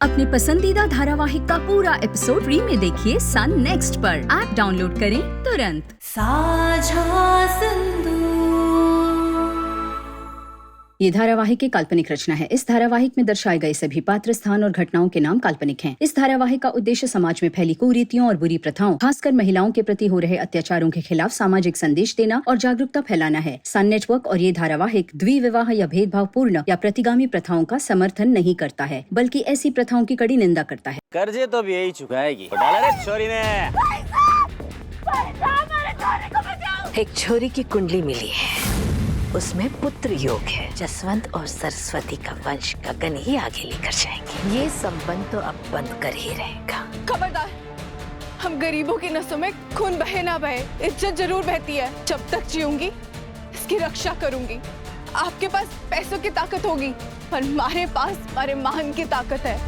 अपने पसंदीदा धारावाहिक का पूरा एपिसोड फ्री में देखिए सन नेक्स्ट पर। ऐप डाउनलोड करें तुरंत। साझा सिंधु। ये धारावाहिक की काल्पनिक रचना है। इस धारावाहिक में दर्शाए गए सभी पात्र, स्थान और घटनाओं के नाम काल्पनिक हैं। इस धारावाहिक का उद्देश्य समाज में फैली कुरीतियों और बुरी प्रथाओं, खासकर महिलाओं के प्रति हो रहे अत्याचारों के खिलाफ सामाजिक संदेश देना और जागरूकता फैलाना है। सन नेटवर्क और ये धारावाहिक द्विविवाह या भेदभावपूर्ण या प्रतिगामी प्रथाओं का समर्थन नहीं करता है, बल्कि ऐसी प्रथाओं की कड़ी निंदा करता है। कर्जे तो भी यही चुकाएगी। छोरी ने एक छोरी की कुंडली मिली है, उसमें पुत्र योग है। जसवंत और सरस्वती का वंश गगन ही आगे लेकर जाएंगे। ये संबंध तो अब बंद कर ही रहेगा। खबरदार, हम गरीबों की नसों में खून बहे ना बहे, इज्जत जरूर बहती है। जब तक जीऊंगी इसकी रक्षा करूंगी। आपके पास पैसों की ताकत होगी, पर हमारे पास हमारे मान की ताकत है।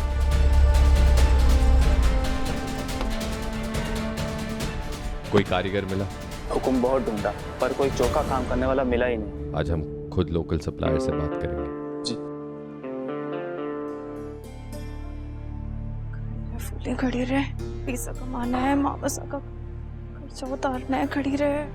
कोई कारीगर मिला? हुकुम बहुत ढूंढा, पर कोई चौका काम करने वाला मिला ही नहीं। आज हम खुद लोकल सप्लायर से बात करेंगे। जी। फूलें खड़ी रहे, पैसा कमाना है, माँ बसा का खर्चा उतारना है, खड़ी रहे।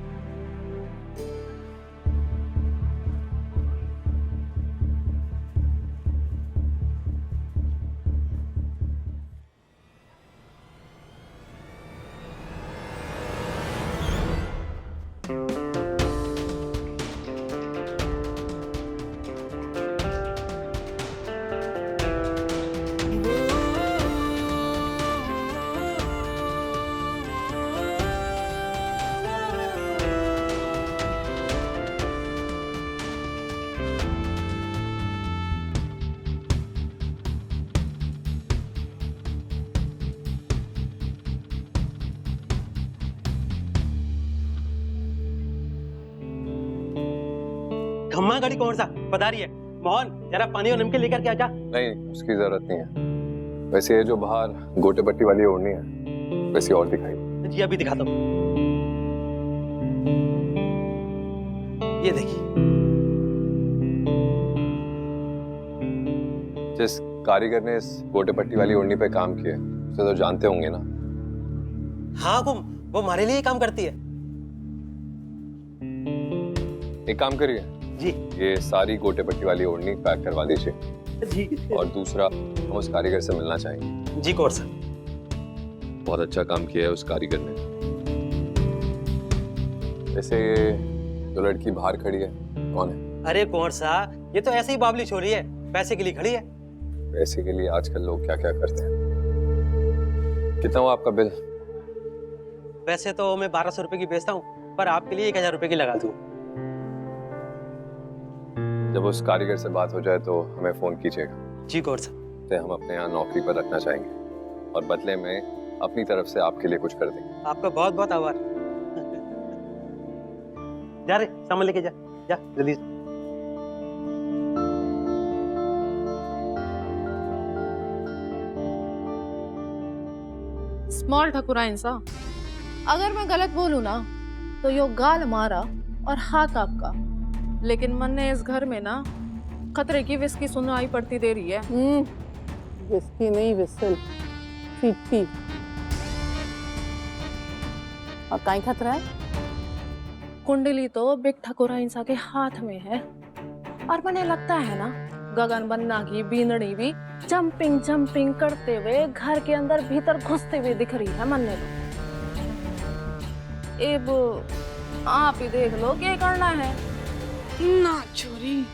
खम्मा गाड़ी कौन सा पता रही है? मोहन, जरा पानी और नमकीन लेकर के आजा। नहीं, उसकी जरूरत नहीं है। वैसे ये जो बाहर गोटे पट्टी वाली ओढ़नी है, वैसे और दिखाई। जी अभी दिखाता हूँ। ये देखिए। जिस कारीगर ने इस गोटे पट्टी वाली ओढ़नी पे काम किया, उसे तो जानते होंगे ना? हाँ हुकुम, वो हमारे लिए काम करती है। एक काम करिए जी। ये सारी गोटे पट्टी वाली ओढ़नी पैक करवा दीजिए। जी। और दूसरा, हम उस कारीगर से मिलना चाहेंगे। जी कौर सर। बहुत अच्छा काम किया है उस कारीगर ने। वैसे ये जो लड़की बाहर खड़ी है, कौन है? अरे कौन सा, ये तो ऐसे ही बाबली छोरी है, पैसे के लिए खड़ी है। पैसे के लिए आजकल लोग क्या क्या करते हैं। कितना हुआ आपका बिल? वैसे तो मैं 1200 रुपए की बेचता हूँ, पर आपके लिए 1000 रुपए की लगा दूँ। जब उस कारीगर से बात हो जाए तो हमें फोन कीजिएगा। जी कौर सर। हम अपने यहाँ नौकरी पर रखना चाहेंगे और बदले में अपनी तरफ से आपके लिए कुछ कर देंगे। आपका बहुत बहुत आभार। जा रे, सामान लेके जा, जा जल्दी। स्मॉल ठकुराइन सा, अगर मैं गलत बोलूं ना तो यो गाल मारा और हाथ आपका, लेकिन मन ने इस घर में ना खतरे की विस्की सुनाई पड़ती दे रही है। विस्की नहीं, विसल, पीपी। और काई खतरा है? कुंडली तो बिग ठकुराइन सा के हाथ में है, और मुझे लगता है ना गगन बन्ना की बींदड़ी भी जंपिंग जंपिंग करते हुए घर के अंदर भीतर घुसते हुए दिख रही है। मन ने तो अब आप ही देख लो क्या करना है। ना छोरी,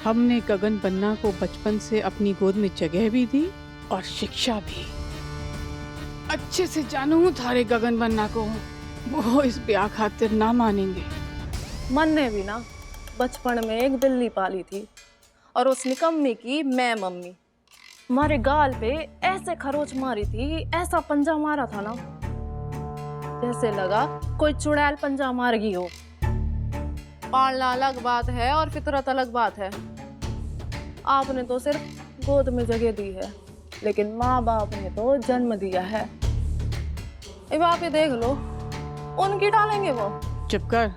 हमने गगन बन्ना को बचपन से अपनी गोद में जगह भी दी और शिक्षा भी। अच्छे से जानू थारे गगन बन्ना को, वो इस ब्याह खातिर ना मानेंगे। मन ने भी ना बचपन में एक बिल्ली पाली थी, और उस निकम्मी की मैं मम्मी हमारे गाल पे ऐसे खरोच मारी थी, ऐसा पंजा मारा था ना, जैसे लगा कोई चुड़ैल पंजा मार गई हो। पालना अलग बात है और फितरत अलग बात है। आपने तो सिर्फ गोद में जगह दी है, लेकिन माँ बाप ने तो जन्म दिया है। अब आप ये देख लो, उनकी डालेंगे वो। चुप कर,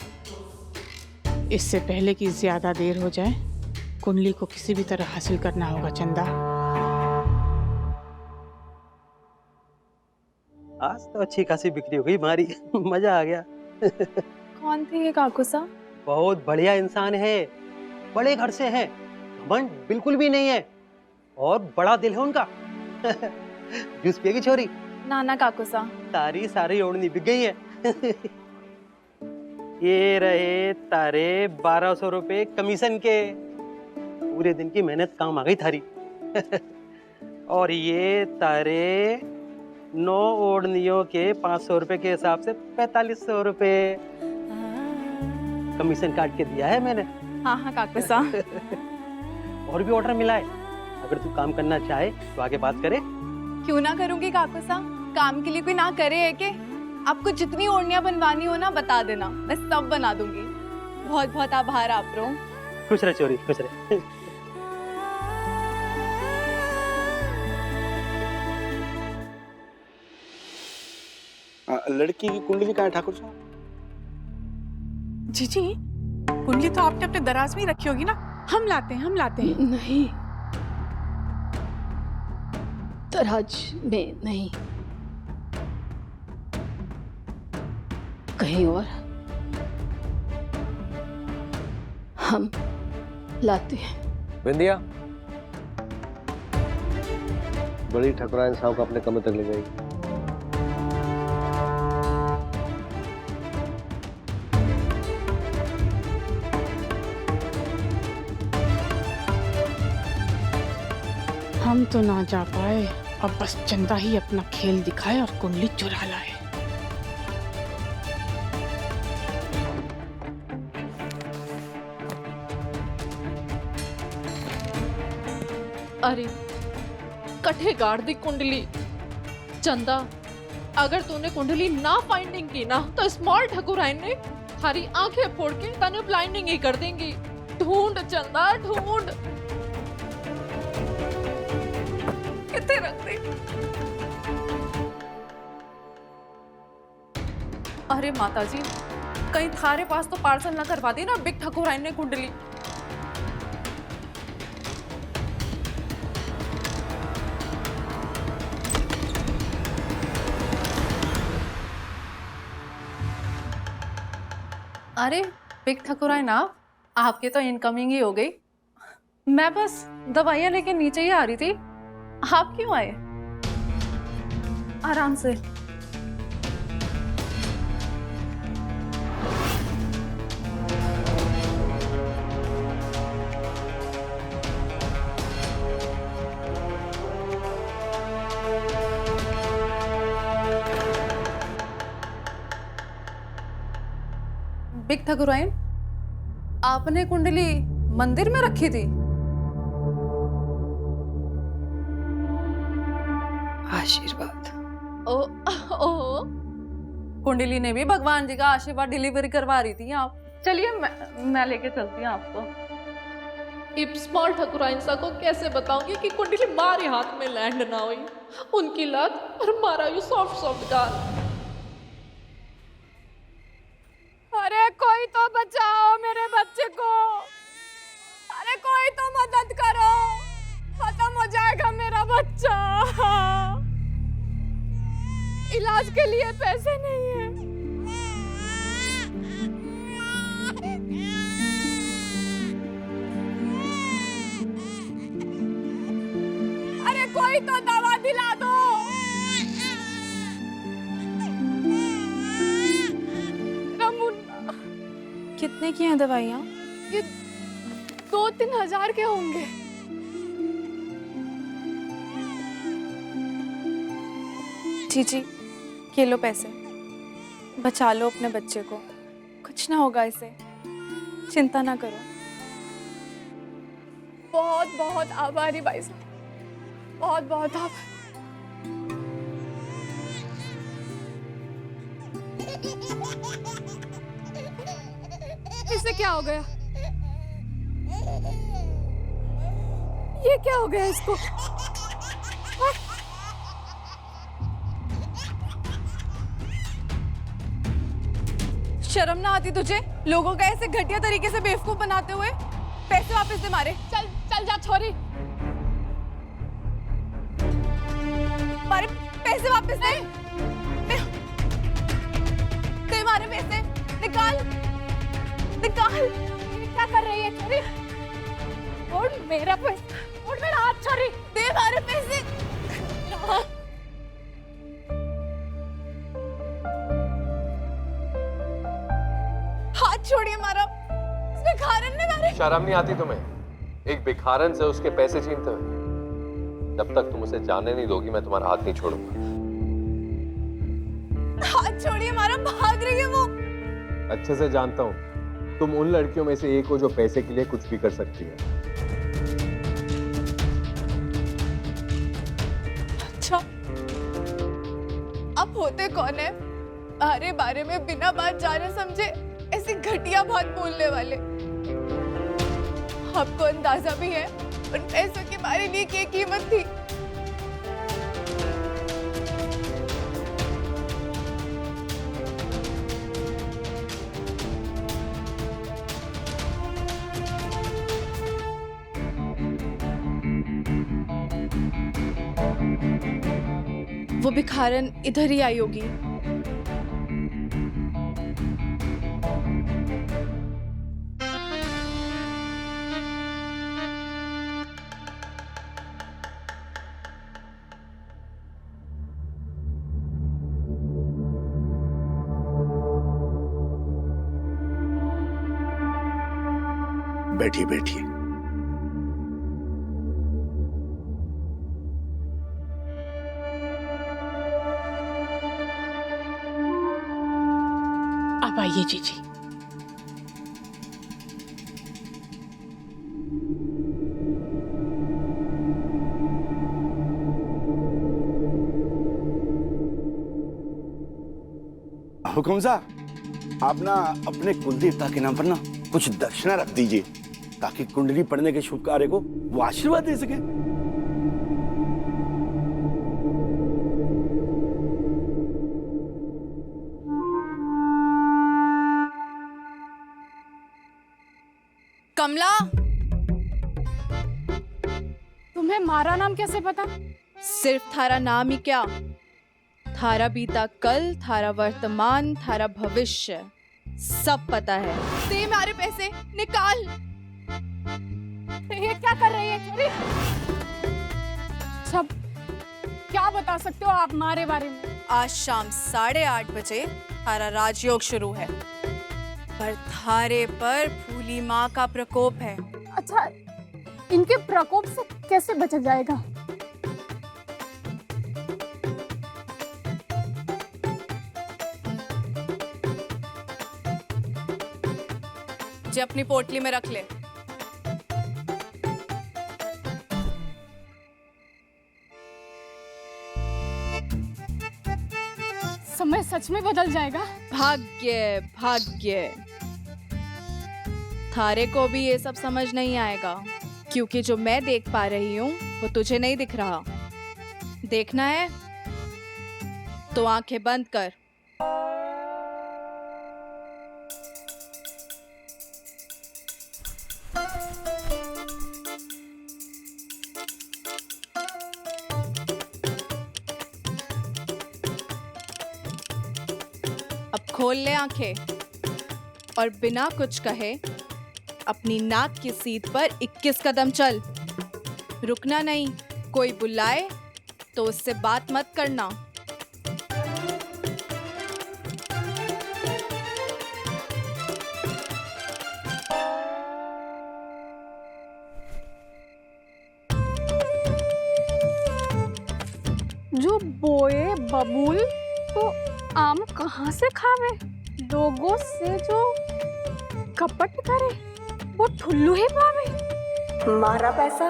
इससे पहले कि ज्यादा देर हो जाए, कुंडली को किसी भी तरह हासिल करना होगा चंदा। आज तो अच्छी खासी बिक्री हो गई हमारी। मजा आ गया। कौन थे ये काकू साहब? बहुत बढ़िया इंसान है, बड़े घर से है, घमंड बिल्कुल भी नहीं है और बड़ा दिल है उनका। जूस पिएगी छोरी? नाना काकू साहब। तारी सारी ओढ़नी बिक गई है। ये रहे तारे 1200 रुपए कमीशन के, पूरे दिन की मेहनत काम आ गई थारी। और ये तारे 9 ओढ़नियों के 500 रुपए के हिसाब से 4500 रुपए कमीशन काट के दिया है मैंने। हाँ हाँ काकू साहब। और भी ऑर्डर मिला है, अगर तू काम करना चाहे तो आगे बात करे। क्यों ना करूंगी काकू साहब, काम के लिए कोई ना करे है के? आपको जितनी ओढ़नियां बनवानी हो ना बता देना, मैं सब बना दूंगी। बहुत बहुत आभार आप रो। खुश रह चोरी, खुश रह। लड़की की कुंडली कहाँ है ठाकुर साहब? जीजी, कुंडली तो आपने अपने दराज में ही रखी होगी ना? हम लाते हैं। नहीं, दराज में नहीं, कहीं और हम लाते हैं। बिंदिया, बड़ी ठकुराइन साहब को अपने कमरे तक ले गई। हम तो ना जा पाए, अब बस चंदा ही अपना खेल दिखाए और कुंडली चुरा लाए। अरे कठे गाड़ दी कुंडली। चंदा, अगर तूने कुंडली ना फाइंडिंग की ना तो स्मॉल ठकुराइन ने हरी आंखें फोड़ के तने ब्लाइंडिंग ही कर देंगी। ढूंढ चंदा, ढूंढ। कितने रख दे। अरे माताजी, कहीं थारे पास तो पार्सल ना करवा दी ना बिग ठकुराइन ने कुंडली। अरे बिग ठकुराइन, आपके तो इनकमिंग ही हो गई। मैं बस दवाइयां लेके नीचे ही आ रही थी। आप क्यों आए? आराम से। बिग ठकुराइन, आपने कुंडली मंदिर में रखी थी? आशीर्वाद। ओ कुंडली ने भी भगवान जी का आशीर्वाद डिलीवरी करवा रही थी आप। चलिए मैं लेके चलती हूँ आपको। इब स्मॉल ठकुराइन सा को कैसे बताऊंगी कि कुंडली मारे हाथ में लैंड ना हुई। उनकी लत और मारा यू सॉफ्ट गाल। अरे कोई तो बचाओ मेरे बच्चे को। अरे कोई तो मदद करो, खत्म हो जाएगा मेरा बच्चा। इलाज के लिए पैसे नहीं है। अरे कोई तो दवा दिला दो। कितने की हैं दवाइयाँ? ये 2-3 हजार के होंगे। जी, ये लो पैसे, बचा लो अपने बच्चे को, कुछ ना होगा इसे, चिंता ना करो। बहुत बहुत आभारी भाई साहब, बहुत बहुत आभार। इसे क्या हो गया? ये क्या हो गया इसको? शर्म ना आती तुझे? लोगों का ऐसे घटिया तरीके से बेवकूफ बनाते हुए। पैसे वापस दे मारे। चल चल जा छोरी। मारे पैसे वापस दे। हमारे पैसे, निकाल निकाल। क्या कर रही है छोरी? छोड़ मेरा पैसा, छोड़ मेरा हाथ छोरी, दे हमारे पैसे। हाथ छोड़िए हमारा, इसमें खारन नहीं मारे। शर्म नहीं आती तुम्हें? एक भिखारन से उसके पैसे छीनते हुए? जब तक तुम उसे जाने नहीं दोगी मैं तुम्हारा हाथ नहीं छोड़ूंगा। हाथ छोड़िए हमारा, भाग रही है वो। अच्छे से जानता हूँ तुम उन लड़कियों में से एक हो जो पैसे के लिए कुछ भी कर सकती है। अच्छा, अब होते कौन है हमारे बारे में बिना बात जाने समझे ऐसी घटिया बात बोलने वाले? आपको अंदाजा भी है उन पैसों की हमारे लिए क्या कीमत थी? वो भिखारन इधर ही आई होगी। बैठिए बैठिए। अब आइए जीजी। हुकुम साहब, आप ना अपने कुलदेवता के नाम पर ना कुछ दक्षिणा रख दीजिए ताकि कुंडली पढ़ने के शुभ कार्य को वो आशीर्वाद दे सके। कमला, तुम्हें मारा नाम कैसे पता? सिर्फ थारा नाम ही क्या, थारा बीता कल, थारा वर्तमान, थारा भविष्य सब पता है। दे हमारे पैसे, निकाल। ये क्या कर रही है छोरी? सब क्या बता सकते हो आप हमारे बारे में? आज शाम 8:30 बजे थारा राजयोग शुरू है, पर थारे पर फूली माँ का प्रकोप है। अच्छा, इनके प्रकोप से कैसे बचा जाएगा? जे अपनी पोटली में रख ले। समय सच में बदल जाएगा। भाग्य भाग्य, थारे को भी ये सब समझ नहीं आएगा, क्योंकि जो मैं देख पा रही हूँ वो तुझे नहीं दिख रहा। देखना है तो आंखें बंद कर। अब खोल ले आंखें और बिना कुछ कहे अपनी नाक की सीध पर 21 कदम चल। रुकना नहीं, कोई बुलाए तो उससे बात मत करना। जो बोए बबूल तो आम कहाँ से खावे? लोगों से जो कपट करे वो ठुल्लू ही पावे। मारा पैसा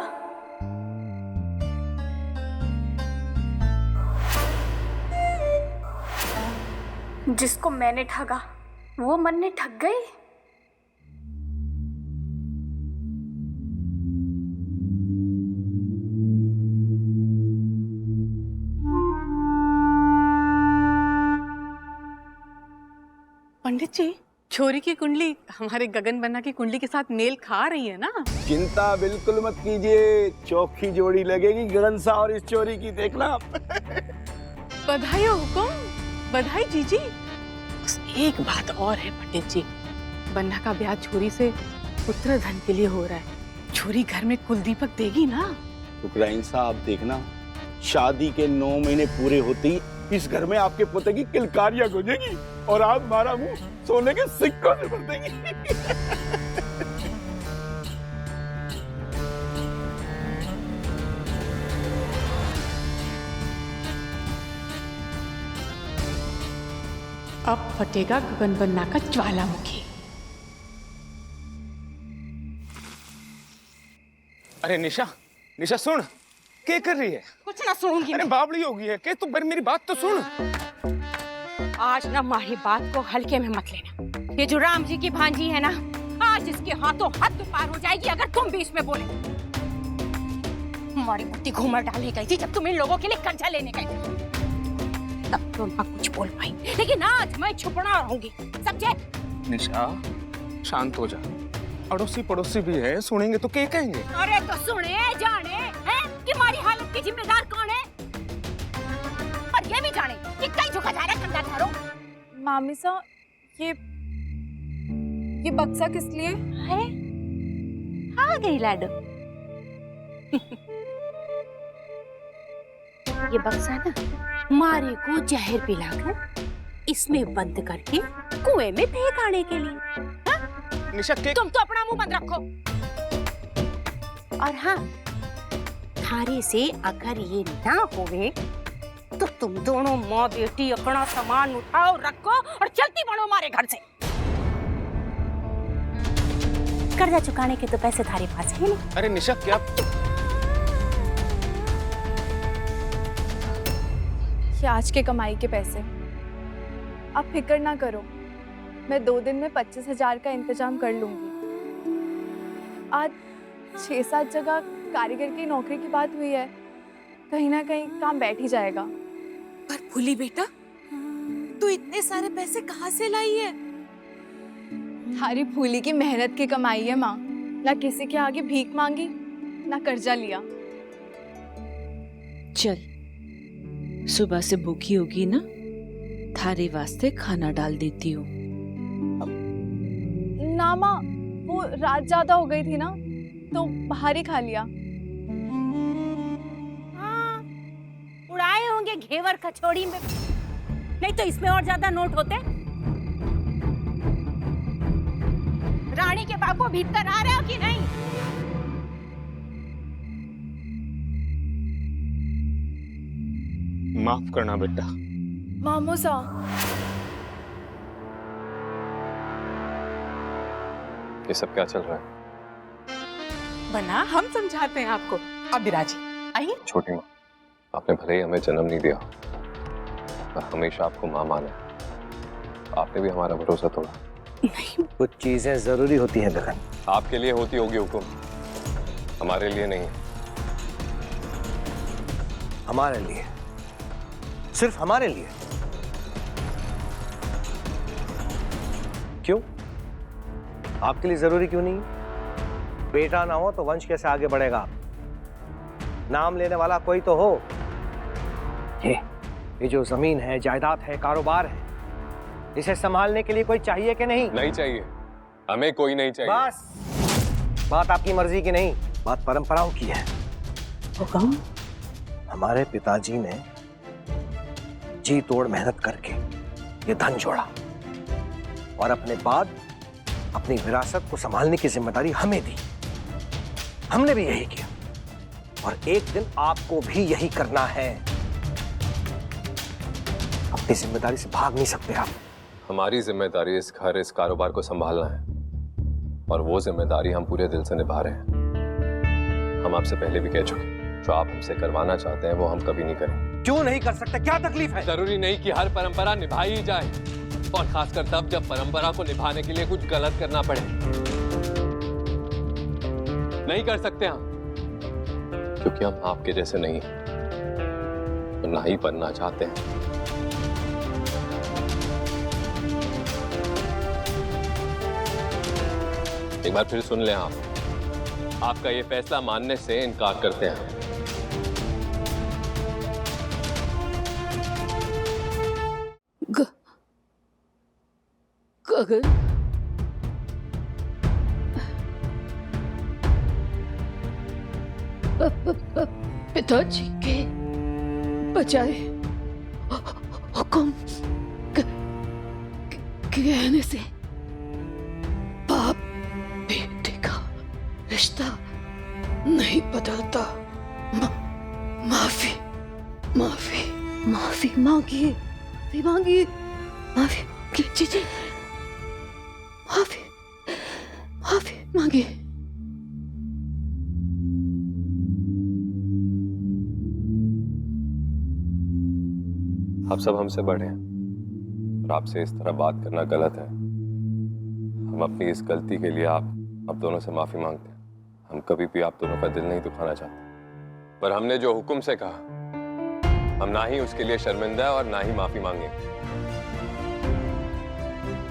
जिसको मैंने ठगा वो मन ने ठग गई। पंडित जी, छोरी की कुंडली हमारे गगन बन्ना की कुंडली के साथ मेल खा रही है ना? चिंता बिल्कुल मत कीजिए, चौखी जोड़ी लगेगी गगन सा और इस चोरी की, देखना। बधाई हो हुकुम, बधाई जीजी। बस एक बात और है पंडित जी, बन्ना का ब्याह छोरी से पुत्र धन के लिए हो रहा है। छोरी घर में कुलदीपक देगी ना। शुक्राइन साहब देखना, शादी के 9 महीने पूरे होते ही इस घर में आपके पोते की किलकारियां गूंजेगी और आप हमारा मुंह सोने के सिक्कों से भर देंगी। अब फटेगा गगन बन्ना का ज्वालामुखी। अरे निशा, निशा सुन, क्या कर रही है? कुछ ना सुनूंगी। अरे बावली हो गई है के? तू मेरी बात तो सुन। आज ना हमारी बात को हल्के में मत लेना। ये जो राम जी की भांजी है ना, आज इसके हाथों हद पार हो जाएगी अगर तुम भी इसमें बोले। हमारी बुद्धि घूमर डालने गई थी जब तुम इन लोगों के लिए कर्जा लेने गए थे, तब तो ना कुछ बोल पाई, लेकिन आज मैं छुपना रहूंगी, समझे? निशा शांत हो जा, अड़ोसी पड़ोसी भी है, सुनेंगे तो क्या कहेंगे? अरे तो सुने जाने हैं कि हमारी हालत की जिम्मेदार कौन है, और ये भी जाने कि कहीं झुका जा रहा है कंधा धारो। मामी सा, ये बक्सा किस लिए? अरे आ गई लाडो। ये बक्सा ना मारे को जहर पिलाकर इसमें बंद करके कुएं में फेंक आने के लिए। निशा के... तुम तो अपना मुंह बंद रखो। और हाँ, थारे से अगर ये ना होवे तो तुम दोनों माँ बेटी अपना सामान उठाओ, रखो और चलती बढ़ो हमारे घर से। कर्जा चुकाने के तो पैसे थारे पास है ना। अरे निशा क्या? ये आज के कमाई के पैसे, आप फिक्र ना करो, मैं 2 दिन में 25,000 का इंतजाम कर लूंगी। आज 6-7 जगह कारीगर की नौकरी की बात हुई है, कहीं ना कहीं काम बैठ ही जाएगा। पर फूली बेटा, तू इतने सारे पैसे कहाँ से लाई है? थारी फूली की मेहनत की कमाई है माँ, ना किसी के आगे भीख मांगी ना कर्जा लिया। चल, सुबह से भूखी होगी ना, थारे वास्ते खाना डाल देती हूँ। ना माँ, वो रात ज्यादा हो गई थी ना, तो बाहर ही खा लिया। हाँ, उड़ाए होंगे घेवर कचौड़ी में, नहीं तो इसमें और ज्यादा नोट होते। रानी के बाबू भीतर आ रहे हो कि नहीं? माफ करना बेटा। मामू सा, ये सब क्या चल रहा है? बना, हम समझाते हैं आपको। अब विराजी आइए। छोटी माँ, आपने भले ही हमें जन्म नहीं दिया पर हमेशा आपको माँ माना, आपने भी हमारा भरोसा तोड़ा। कुछ चीजें जरूरी होती हैं गगन। आपके लिए होती होगी हुकुम, हमारे लिए नहीं। हमारे लिए, सिर्फ हमारे लिए। क्यों? आपके लिए जरूरी क्यों नहीं? बेटा ना हो तो वंश कैसे आगे बढ़ेगा? नाम लेने वाला कोई तो हो। ये जो जमीन है, जायदाद है, कारोबार है, इसे संभालने के लिए कोई चाहिए कि नहीं? नहीं चाहिए, हमें कोई नहीं चाहिए। बस, बात आपकी मर्जी की नहीं, बात परंपराओं की है। वो कौन? हमारे पिताजी ने जी तोड़ मेहनत करके ये धन जोड़ा और अपने बाद अपनी विरासत को संभालने की जिम्मेदारी हमें दी। हमने भी यही किया और एक दिन आपको भी यही करना है। अपनी जिम्मेदारी से भाग नहीं सकते आप। हमारी जिम्मेदारी इस घर, इस कारोबार को संभालना है और वो जिम्मेदारी हम पूरे दिल से निभा रहे हैं। हम आपसे पहले भी कह चुके, जो आप हमसे करवाना चाहते हैं वो हम कभी नहीं करेंगे। क्यों नहीं कर सकते? क्या तकलीफ है? जरूरी नहीं कि हर परंपरा निभाई ही जाए, और खासकर तब जब परंपरा को निभाने के लिए कुछ गलत करना पड़े। नहीं कर सकते हम, क्योंकि हम आपके जैसे नहीं हैं और ना ही बनना चाहते हैं। एक बार फिर सुन लें आप, आपका ये फैसला मानने से इनकार करते हैं। गगन पिताजी के बजाय हुक्म कहने से बाप बेटे का रिश्ता नहीं बदलता। माफी माफी माफी मांगिए, माफी मांगिए, माफी जी माफी माफी मांगिए। आप सब हमसे बड़े हैं और आपसे इस तरह बात करना गलत है। हम अपनी इस गलती के लिए आप दोनों से माफी मांगते हैं। हम कभी भी आप दोनों का दिल नहीं दुखाना चाहते, पर हमने जो हुक्म से कहा हम ना ही उसके लिए शर्मिंदा है और ना ही माफी मांगे,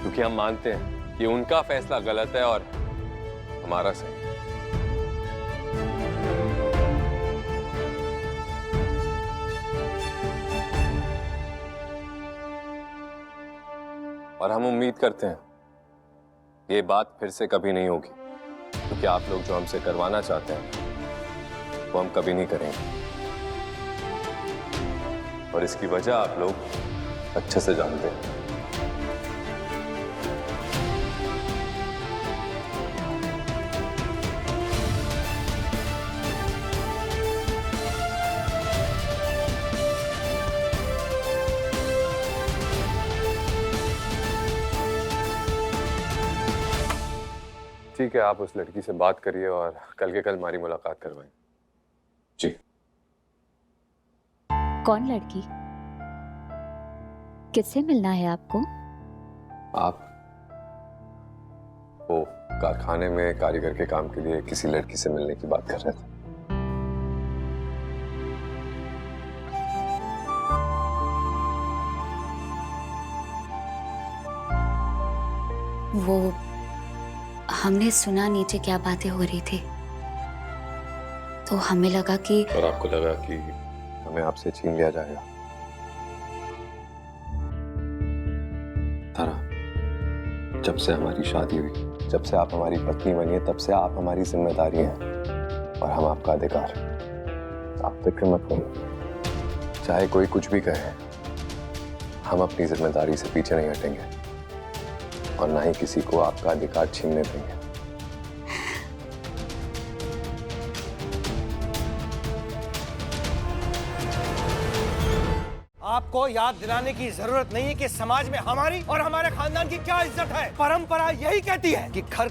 क्योंकि हम मानते हैं कि उनका फैसला गलत है और हमारा सही। और हम उम्मीद करते हैं ये बात फिर से कभी नहीं होगी, क्योंकि आप लोग जो हमसे करवाना चाहते हैं वो हम कभी नहीं करेंगे, और इसकी वजह आप लोग अच्छे से जानते हैं। ठीक है, आप उस लड़की से बात करिए और कल के कल हमारी मुलाकात करवाएं। जी। कौन लड़की? किससे मिलना है आपको? आप वो कारखाने में कारीगर के काम के लिए किसी लड़की से मिलने की बात कर रहे थे। वो हमने सुना नीचे क्या बातें हो रही थी, तो हमें लगा कि और आपको लगा कि हमें आपसे छीन लिया जाएगा। तारा, जब से हमारी शादी हुई, जब से आप हमारी पत्नी बनी है, तब से आप हमारी जिम्मेदारी हैं और हम आपका अधिकार। आप फिक्र मत करो, चाहे कोई कुछ भी कहे, हम अपनी जिम्मेदारी से पीछे नहीं हटेंगे और ना ही किसी को आपका अधिकार छीनने देंगे। आपको याद दिलाने की जरूरत नहीं है कि समाज में हमारी और हमारे खानदान की क्या इज्जत है। परंपरा यही कहती है कि घर